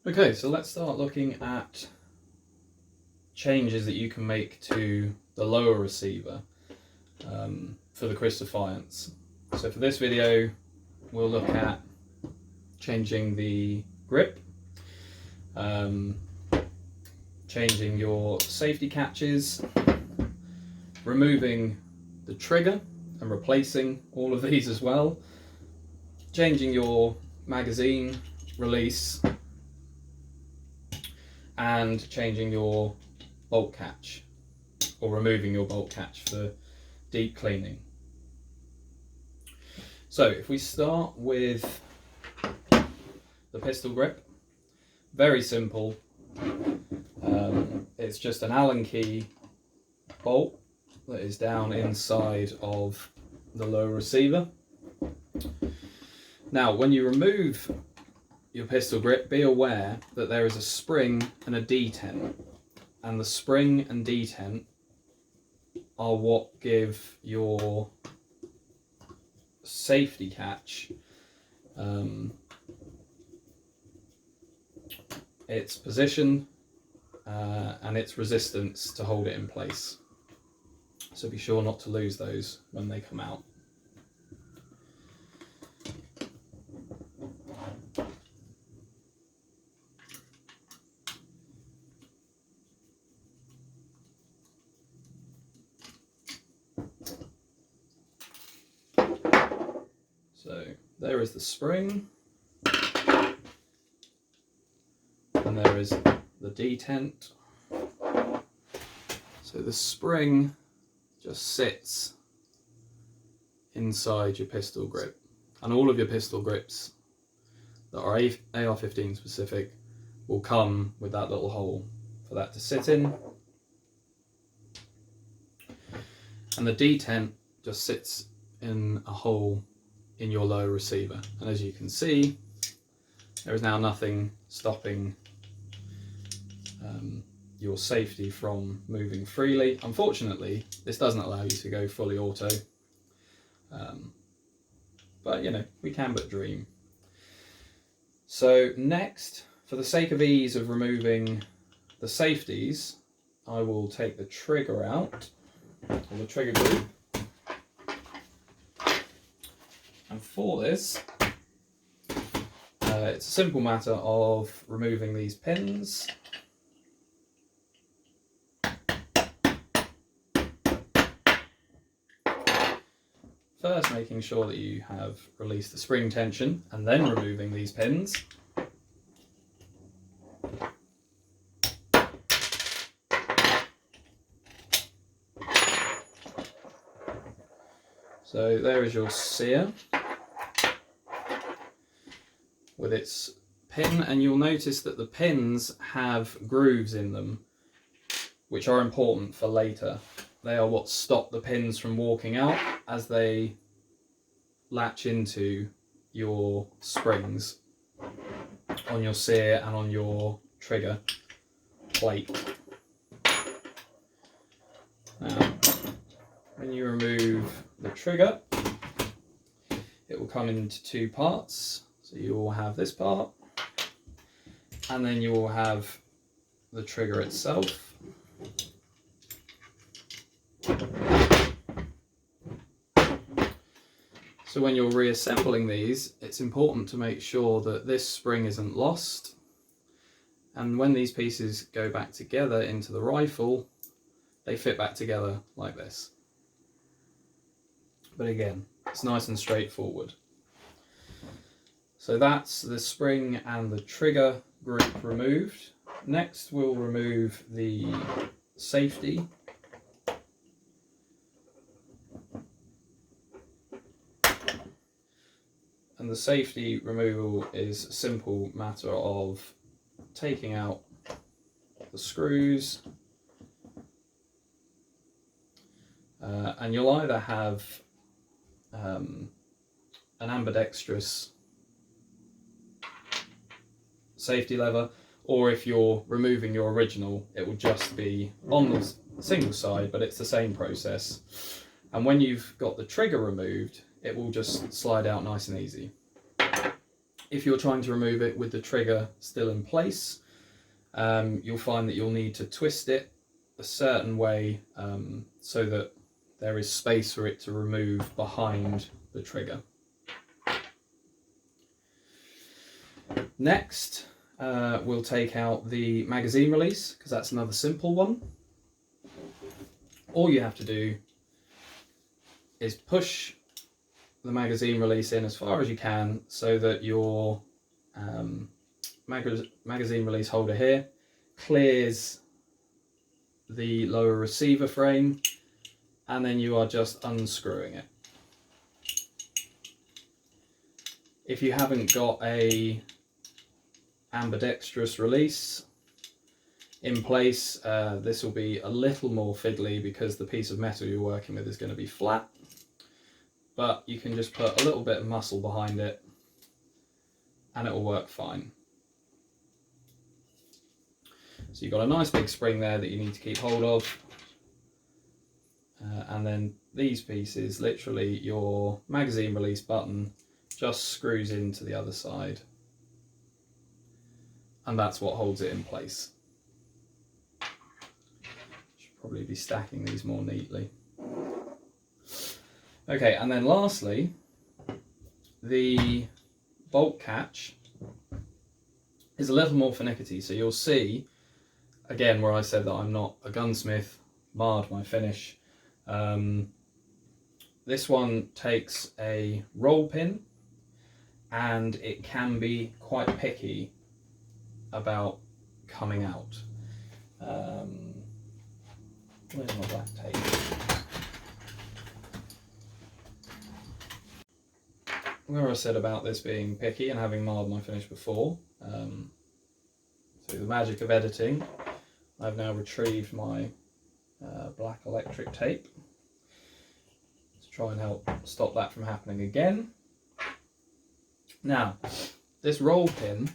Okay, so let's start looking at changes that you can make to the lower receiver for the Kriss Defiance. So for this video, we'll look at changing the grip, changing your safety catches, removing the trigger and replacing all of these as well, changing your magazine release, and changing your bolt catch, or removing your bolt catch for deep cleaning. So if we start with the pistol grip, very simple. It's just an Allen key bolt that is down inside of the lower receiver. Now when you remove your pistol grip, be aware that there is a spring and a detent, and the spring and detent are what give your safety catch its position and its resistance to hold it in place. So be sure not to lose those when they come out. So there is the spring, and there is the detent. So the spring just sits inside your pistol grip, and all of your pistol grips that are AR-15 specific will come with that little hole for that to sit in. And the detent just sits in a hole in your lower receiver, and as you can see, there is now nothing stopping your safety from moving freely. Unfortunately, this doesn't allow you to go fully auto, but you know, we can but dream. So next, for the sake of ease of removing the safeties, I will take the trigger out, or the trigger group. And for this, it's a simple matter of removing these pins. First making sure that you have released the spring tension, and then removing these pins. So there is your sear with its pin, and you'll notice that the pins have grooves in them, which are important for later. They are what stop the pins from walking out as they latch into your springs on your sear and on your trigger plate. Now, when you remove the trigger, it will come into two parts. So you will have this part, and then you will have the trigger itself. So when you're reassembling these, it's important to make sure that this spring isn't lost. And when these pieces go back together into the rifle, they fit back together like this. But again, it's nice and straightforward. So that's the spring and the trigger group removed. Next, we'll remove the safety. And the safety removal is a simple matter of taking out the screws, and you'll either have an ambidextrous safety lever, or if you're removing your original, it will just be on the single side, but it's the same process. And when you've got the trigger removed, it will just slide out nice and easy. If you're trying to remove it with the trigger still in place, you'll find that you'll need to twist it a certain way so that there is space for it to remove behind the trigger. Next, we'll take out the magazine release, because that's another simple one. All you have to do is push the magazine release in as far as you can so that your magazine release holder here clears the lower receiver frame, and then you are just unscrewing it. If you haven't got a ambidextrous release in place, this will be a little more fiddly because the piece of metal you're working with is going to be flat, but you can just put a little bit of muscle behind it and it will work fine. So you've got a nice big spring there that you need to keep hold of, and then these pieces, literally your magazine release button just screws into the other side, and that's what holds it in place. Should probably be stacking these more neatly. Okay, and then lastly, the bolt catch is a little more finicky. So you'll see, again, where I said that I'm not a gunsmith, marred my finish. This one takes a roll pin, and it can be quite picky about coming out. Where's my black tape? Where I said about this being picky and having marred my finish before, through the magic of editing, I've now retrieved my black electric tape to try and help stop that from happening again. Now, this roll pin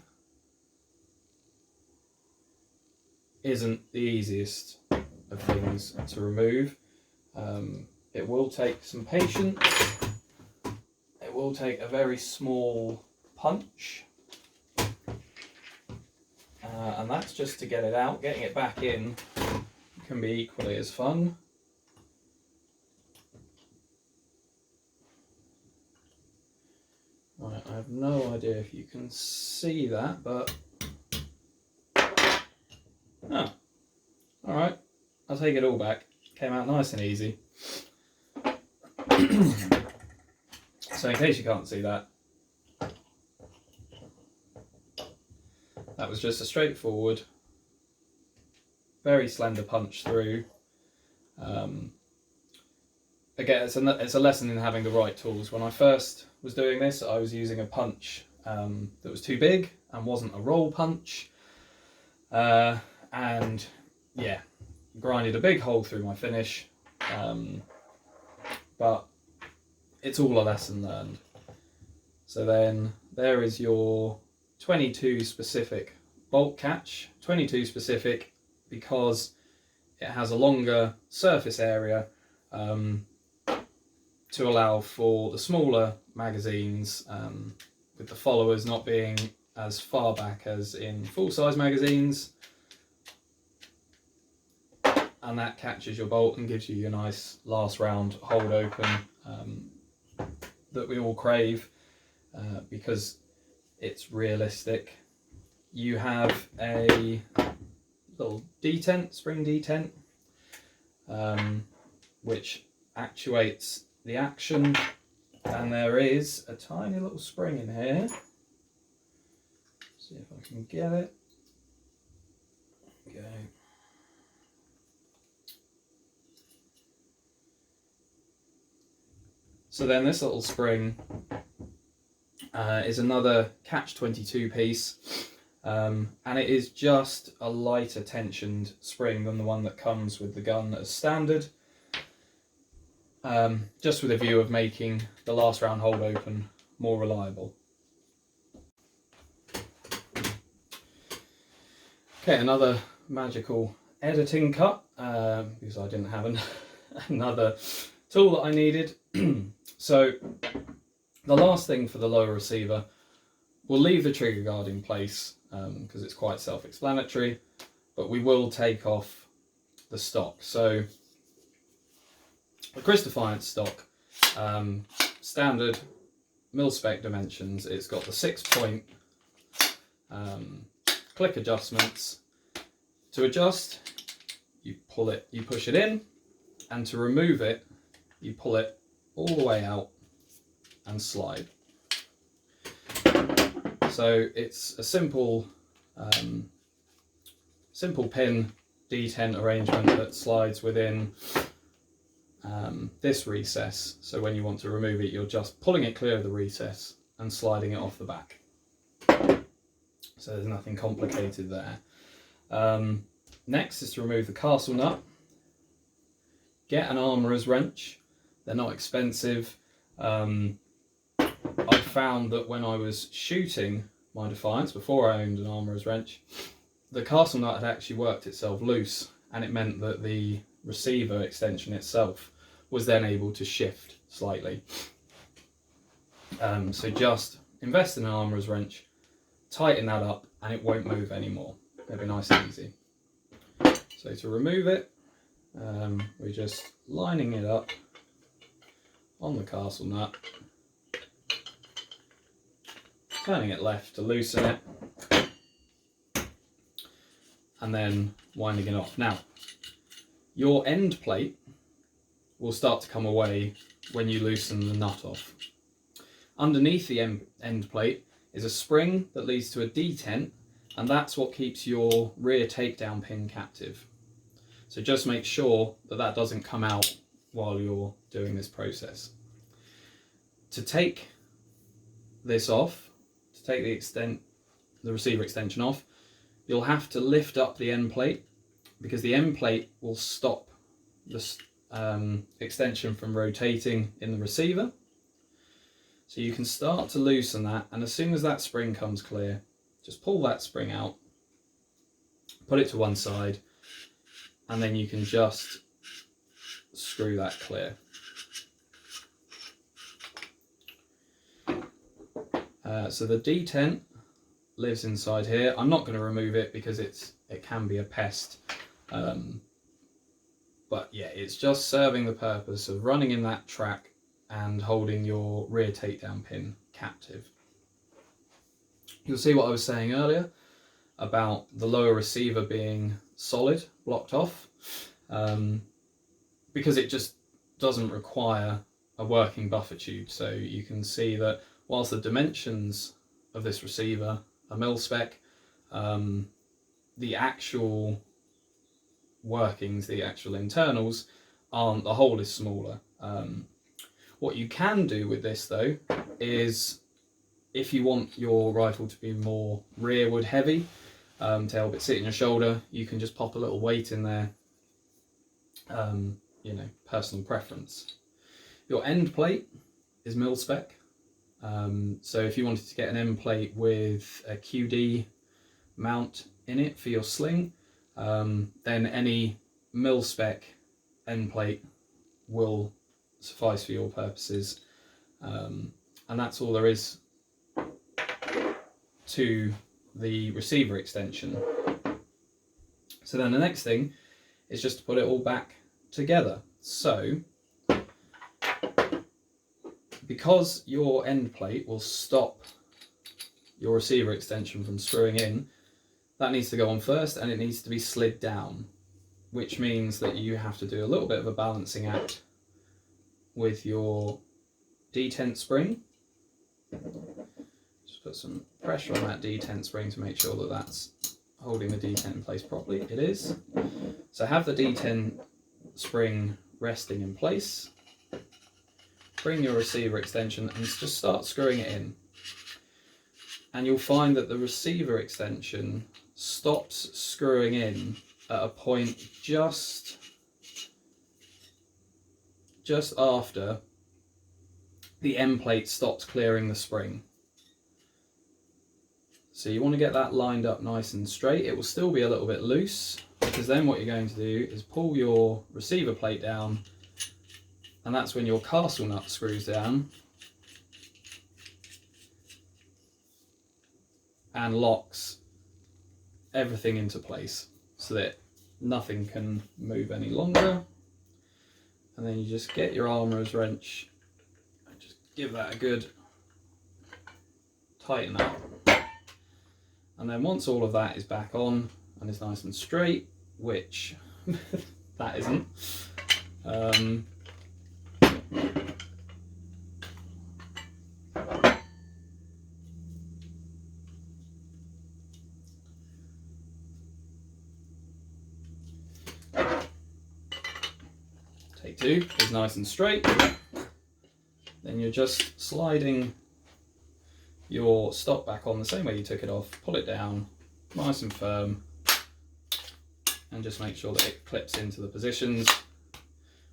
isn't the easiest of things to remove. It will take some patience. It will take a very small punch, and that's just to get it out. Getting it back in can be equally as fun. Right, I have no idea if you can see that, but oh, alright, I'll take it all back. Came out nice and easy. So in case you can't see that, that was just a straightforward, very slender punch through. Again, it's a lesson in having the right tools. When I first was doing this, I was using a punch that was too big and wasn't a roll punch. And yeah, grinded a big hole through my finish. But it's all a lesson learned. So then there is your 22 specific bolt catch. 22 specific because it has a longer surface area to allow for the smaller magazines, with the followers not being as far back as in full-size magazines, and that catches your bolt and gives you your nice last round hold open that we all crave, because it's realistic. You have a little detent, spring detent, which actuates the action, and there is a tiny little spring in here. See if I can get it. Okay. So then this little spring is another catch 22 piece, and it is just a lighter tensioned spring than the one that comes with the gun as standard, just with a view of making the last round hold open more reliable. Okay, another magical editing cut, because I didn't have another tool that I needed. So the last thing for the lower receiver we'll leave the trigger guard in place because it's quite self-explanatory, but we will take off the stock. So the Kriss Defiance stock, standard mil-spec dimensions, it's got the 6-point click adjustments. To adjust, you push it in, and to remove it, you pull it all the way out and slide. So it's a simple pin detent arrangement that slides within this recess. So when you want to remove it, you're just pulling it clear of the recess and sliding it off the back. So there's nothing complicated there. Next is to remove the castle nut. Get an armourer's wrench. They're not expensive. I found that when I was shooting my Defiance, before I owned an armourer's wrench, the castle nut had actually worked itself loose, and it meant that the receiver extension itself was then able to shift slightly. So just invest in an armourer's wrench, tighten that up, and it won't move anymore. It'll be nice and easy. So to remove it, we're just lining it up on the castle nut, turning it left to loosen it, and then winding it off. Now, your end plate will start to come away when you loosen the nut off. Underneath the end plate is a spring that leads to a detent, and that's what keeps your rear takedown pin captive. So just make sure that that doesn't come out while you're doing this process. To take this off, to take the receiver extension off, you'll have to lift up the end plate, because the end plate will stop the extension from rotating in the receiver. So you can start to loosen that, and as soon as that spring comes clear, just pull that spring out, put it to one side, and then you can just screw that clear. So the detent lives inside here. I'm not going to remove it because it can be a pest. But yeah, it's just serving the purpose of running in that track and holding your rear takedown pin captive. You'll see what I was saying earlier about the lower receiver being solid, blocked off, because it just doesn't require a working buffer tube. So you can see that whilst the dimensions of this receiver are mil-spec, the actual workings, the actual internals, aren't. The hole is smaller. What you can do with this though is, if you want your rifle to be more rearward heavy, to help it sit in your shoulder, you can just pop a little weight in there. You know, personal preference. Your end plate is mil-spec. So if you wanted to get an end plate with a QD mount in it for your sling, then any mil-spec end plate will suffice for your purposes, and that's all there is to the receiver extension. So then the next thing is just to put it all back together. So because your end plate will stop your receiver extension from screwing in, that needs to go on first, and it needs to be slid down, which means that you have to do a little bit of a balancing act with your detent spring. Just put some pressure on that detent spring to make sure that that's holding the detent in place properly. It is. So have the detent spring resting in place. Bring your receiver extension and just start screwing it in. And you'll find that the receiver extension stops screwing in at a point just after the end plate stops clearing the spring. So you want to get that lined up nice and straight. It will still be a little bit loose, because then what you're going to do is pull your receiver plate down, and that's when your castle nut screws down. and locks everything into place so that nothing can move any longer. And then you just get your armourer's wrench and just give that a good tighten up. And then once all of that is back on and is nice and straight, which that isn't, take two is nice and straight. Then you're just sliding your stock back on the same way you took it off, pull it down nice and firm, and just make sure that it clips into the positions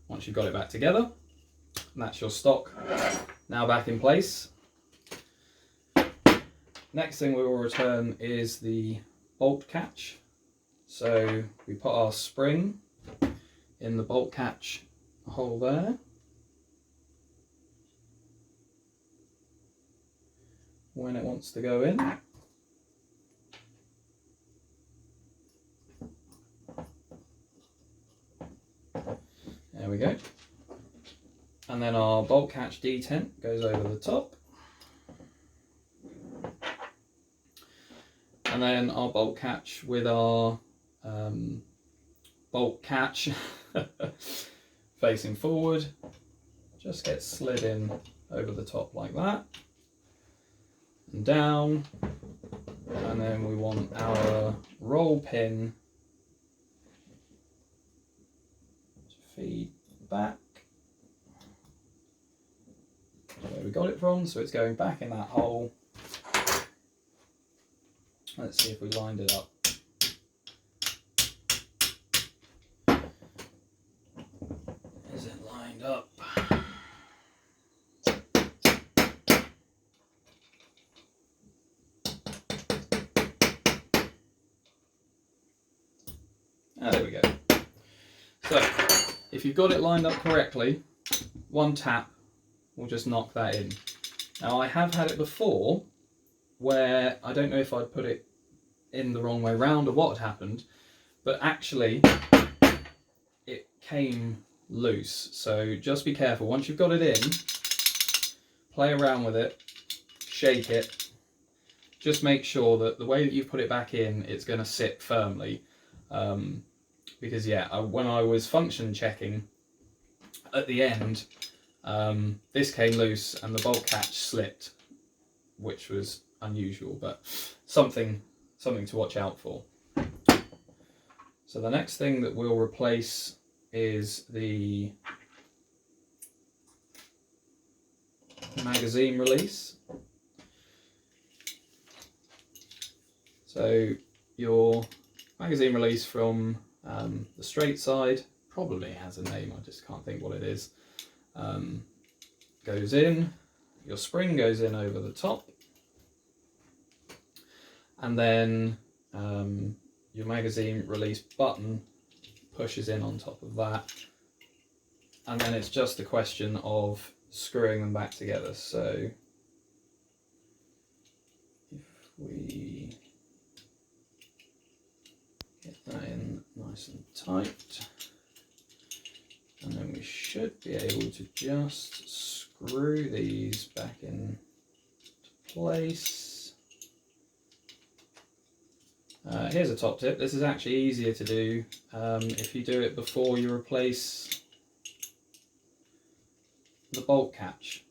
once you've got it back together. And that's your stock now back in place. Next thing we will return is the bolt catch. So we put our spring in the bolt catch hole there. When it wants to go in. There we go. And then our bolt catch detent goes over the top. And then our bolt catch with our bolt catch facing forward just gets slid in over the top like that. And down, and then we want our roll pin to feed back where we got it from, so it's going back in that hole. Let's see if we lined it up. Is it lined up? There we go. So, if you've got it lined up correctly, one tap will just knock that in. Now, I have had it before where I don't know if I'd put it in the wrong way round or what had happened, but actually it came loose. So just be careful. Once you've got it in, play around with it, shake it. Just make sure that the way that you've put it back in, it's going to sit firmly. Because yeah, when I was function checking at the end, this came loose and the bolt catch slipped, which was unusual, but something to watch out for. So the next thing that we'll replace is the magazine release. So your magazine release from the straight side probably has a name, I just can't think what it is. Goes in, your spring goes in over the top, and then your magazine release button pushes in on top of that, and then it's just a question of screwing them back together. So if we get that in nice and tight, and then we should be able to just screw these back in place. Here's a top tip. This is actually easier to do if you do it before you replace the bolt catch.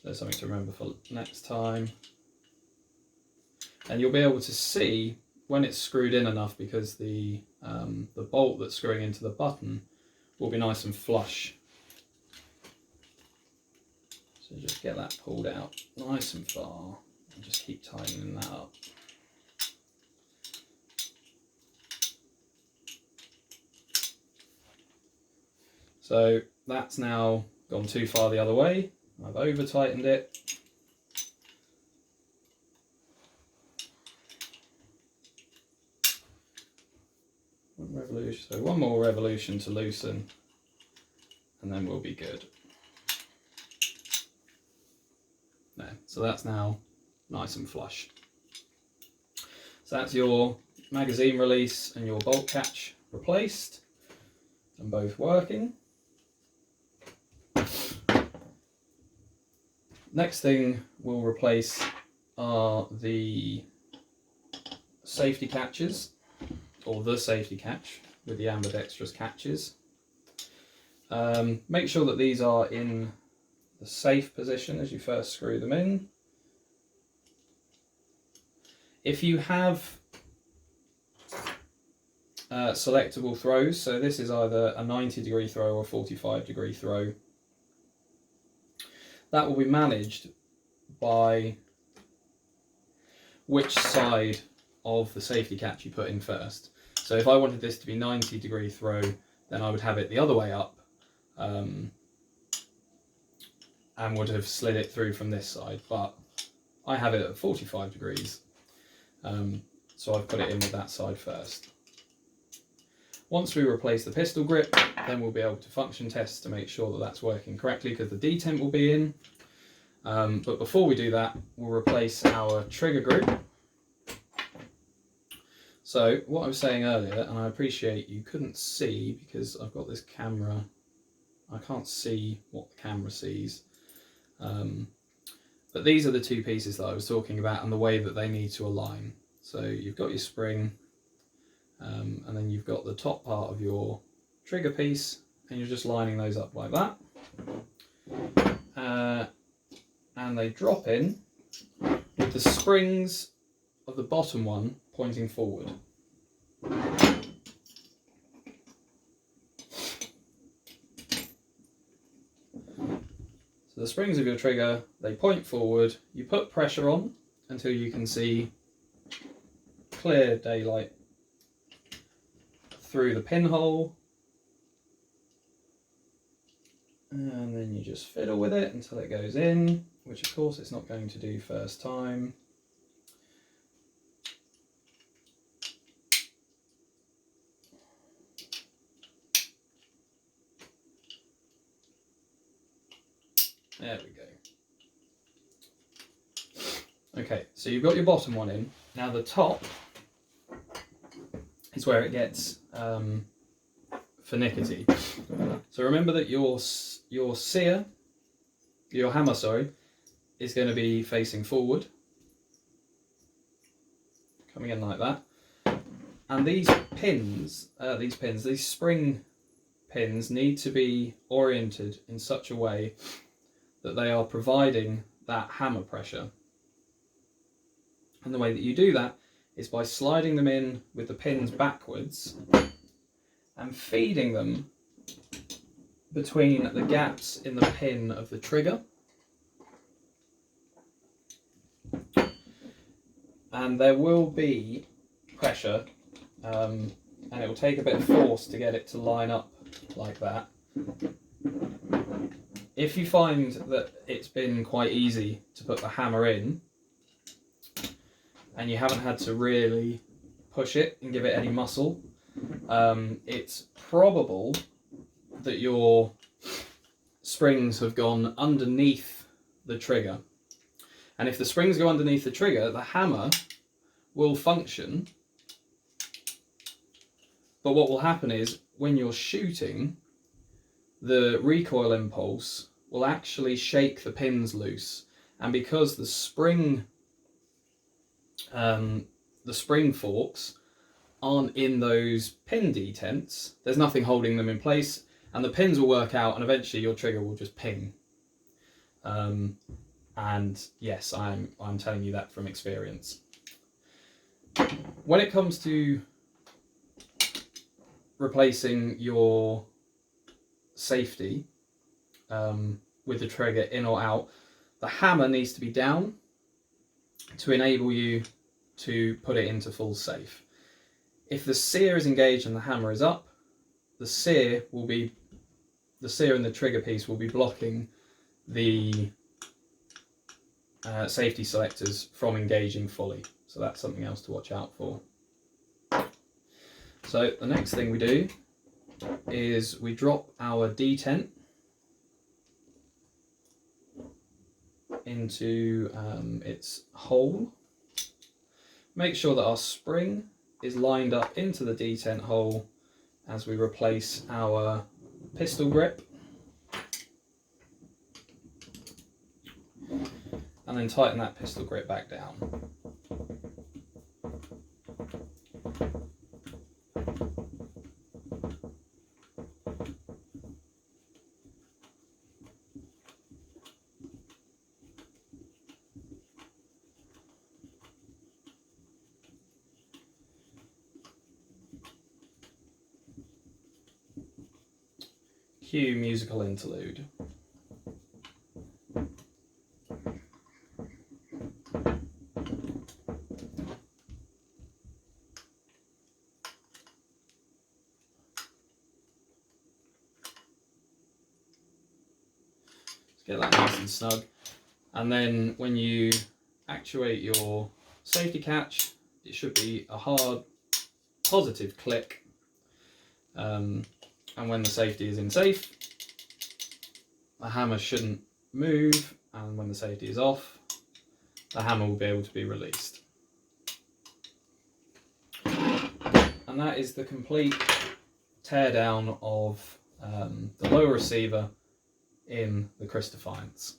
There's something to remember for next time. And you'll be able to see when it's screwed in enough, because the bolt that's screwing into the button will be nice and flush. So just get that pulled out nice and far and just keep tightening that up. So that's now gone too far the other way. I've over tightened it. So one more revolution to loosen, and then we'll be good. There. So that's now nice and flush. So that's your magazine release and your bolt catch replaced and both working. Next thing we'll replace are the safety catches, or the safety catch with the ambidextrous catches. Make sure that these are in the safe position as you first screw them in. If you have selectable throws, so this is either a 90-degree throw or a 45-degree throw, that will be managed by which side of the safety catch you put in first. So if I wanted this to be 90-degree throw, then I would have it the other way up and would have slid it through from this side, but I have it at 45 degrees, so I've put it in with that side first. Once we replace the pistol grip, then we'll be able to function test to make sure that that's working correctly, because the detent will be in. But before we do that, we'll replace our trigger group. So what I was saying earlier, and I appreciate you couldn't see because I've got this camera, I can't see what the camera sees. But these are the two pieces that I was talking about and the way that they need to align. So you've got your spring, and then you've got the top part of your trigger piece, and you're just lining those up like that. And they drop in with the springs of the bottom one pointing forward. So the springs of your trigger, they point forward, you put pressure on until you can see clear daylight through the pinhole, and then you just fiddle with it until it goes in, which of course it's not going to do first time. There we go. Okay, so you've got your bottom one in. Now the top is where it gets finicky. So remember that your hammer, is going to be facing forward, coming in like that. And these spring pins need to be oriented in such a way that they are providing that hammer pressure. And the way that you do that is by sliding them in with the pins backwards and feeding them between the gaps in the pin of the trigger. And there will be pressure, and it will take a bit of force to get it to line up like that. If you find that it's been quite easy to put the hammer in, and you haven't had to really push it and give it any muscle, it's probable that your springs have gone underneath the trigger. And if the springs go underneath the trigger, the hammer will function, but what will happen is when you're shooting, the recoil impulse will actually shake the pins loose, and because the spring forks aren't in those pin detents, there's nothing holding them in place, and the pins will work out, and eventually your trigger will just ping. And yes, I'm telling you that from experience. When it comes to replacing your safety with the trigger in or out, the hammer needs to be down to enable you to put it into full safe. If the sear is engaged and the hammer is up, the sear and the trigger piece will be blocking the safety selectors from engaging fully. So that's something else to watch out for. So the next thing we do is we drop our detent into its hole. Make sure that our spring is lined up into the detent hole as we replace our pistol grip. And then tighten that pistol grip back down. Cue musical interlude. Get that nice and snug. And then when you actuate your safety catch, it should be a hard, positive click. And when the safety is in safe, the hammer shouldn't move, and when the safety is off, the hammer will be able to be released. And that is the complete teardown of the lower receiver in the Kriss Defiance.